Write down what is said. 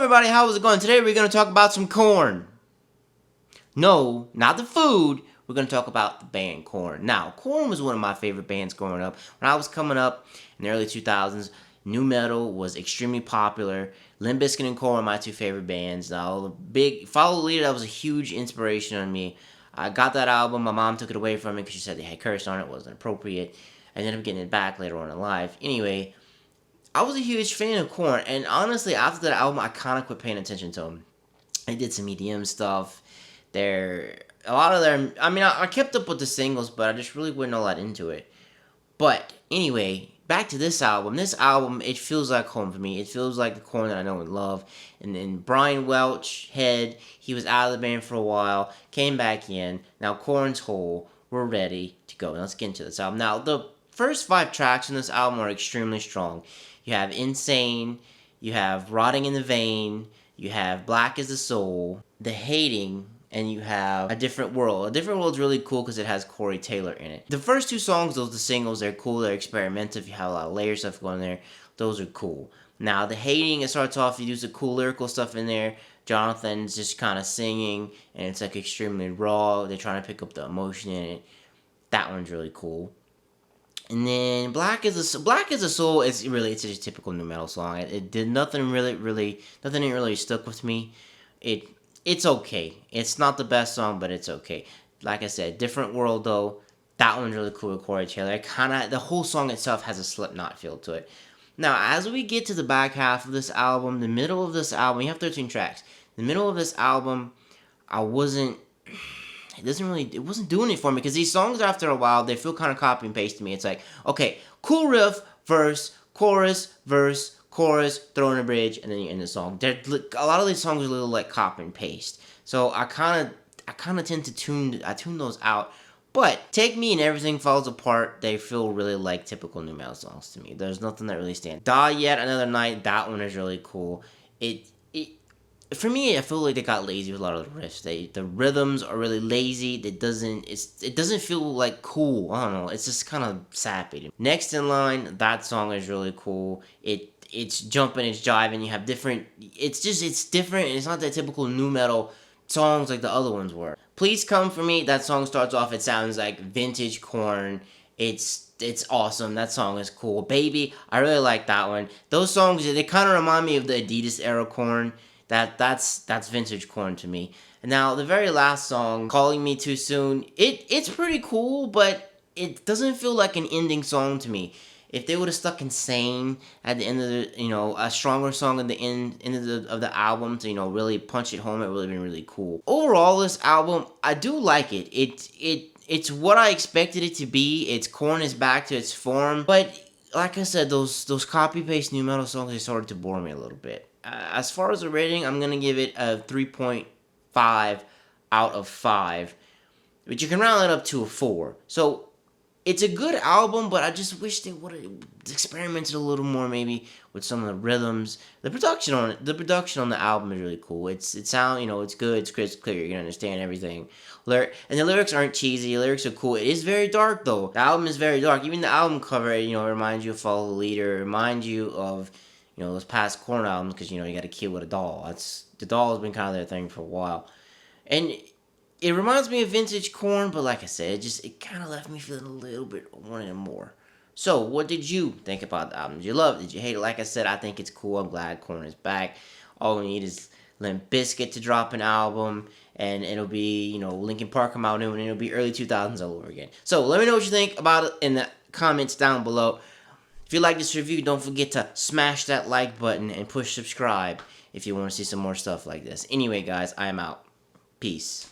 everybody, how's it going? Today we're going to talk about some Korn. No, not the food. We're going to talk about the band Korn. Now, Korn was one of my favorite bands growing up. When I was coming up in the early 2000s, nu metal was extremely popular. Limp Bizkit and Korn were my two favorite bands. Now, the big Follow the Leader, that was a huge inspiration on me. I got that album. My mom took it away from me because she said they had cursed on it. It wasn't appropriate. I ended up getting it back later on in life. Anyway, I was a huge fan of Korn, and honestly, after that album, I kind of quit paying attention to them. I did some EDM stuff. A lot of their, I kept up with the singles, but I just really wasn't a lot into it. But anyway, back to this album. This album, it feels like home for me. It feels like the Korn that I know and love. And then Brian Welch, head, he was out of the band for a while, came back in. Now Korn's whole, we're ready to go. Now let's get into this album. Now, the first 5 tracks on this album are extremely strong. You have Insane, you have Rotting in the Vein, you have Black is the Soul, The Hating, and you have A Different World. A Different World's really cool because it has Corey Taylor in it. The first 2 songs, those are the singles, they're cool, they're experimental, you have a lot of layer stuff going there, those are cool. Now, The Hating, it starts off, you do some cool lyrical stuff in there, Jonathan's just kind of singing, and it's like extremely raw, they're trying to pick up the emotion in it. That one's really cool. And then Black is a Soul. It's just a typical nu metal song. It did nothing really stuck with me. It's okay. It's not the best song, but it's okay. Like I said, Different World though. That one's really cool with Corey Taylor. The whole song itself has a Slipknot feel to it. Now, as we get to the back half of this album, the middle of this album, you have 13 tracks. The middle of this album, it wasn't doing it for me, because these songs after a while, they feel kind of copy and paste to me. It's like, okay, cool riff, verse, chorus, throw in a bridge, and then you end the song. A lot of these songs are a little like copy and paste. So I kind of tend to tune those out. But Take Me and Everything Falls Apart, they feel really like typical nu metal songs to me. There's nothing that really stands. Die Yet Another Night, that one is really cool. For me, I feel like they got lazy with a lot of the riffs. The rhythms are really lazy. It doesn't feel like cool. I don't know. It's just kind of sappy. Next in Line, that song is really cool. It's jumping, it's jiving. You have different. It's different. And it's not that typical nu metal songs like the other ones were. Please Come For Me. That song starts off. It sounds like vintage Korn. It's awesome. That song is cool. Baby, I really like that one. Those songs, they kind of remind me of the Adidas era Korn. That's vintage Korn to me. And now the very last song, Calling Me Too Soon, it's pretty cool, but it doesn't feel like an ending song to me. If they would have stuck Insane at the end of the, a stronger song at the end of the album to, really punch it home, it would have been really cool. Overall, this album, I do like it. It's what I expected it to be. Korn is back to its form, but like I said, those copy-paste nu metal songs, they started to bore me a little bit. As far as the rating, I'm going to give it a 3.5 out of 5. But you can round it up to a 4. So, it's a good album, but I just wish they would have experimented a little more, maybe, with some of the rhythms. The production on the album is really cool. It's good, it's crystal clear, you can understand everything. And the lyrics aren't cheesy, the lyrics are cool. It is very dark, though. The album is very dark. Even the album cover, it reminds you of Follow the Leader, it reminds you of those past Korn albums, because, you got a kid with a doll. The doll has been kind of their thing for a while. And it reminds me of vintage Korn, but like I said, it kind of left me feeling a little bit wanting more. So, what did you think about the album? Did you love it? Did you hate it? Like I said, I think it's cool. I'm glad Korn is back. All we need is Limp Bizkit to drop an album, and it'll be, Linkin Park come out new, and it'll be early 2000s all over again. So, let me know what you think about it in the comments down below. If you like this review, don't forget to smash that like button and push subscribe if you want to see some more stuff like this. Anyway, guys, I am out. Peace.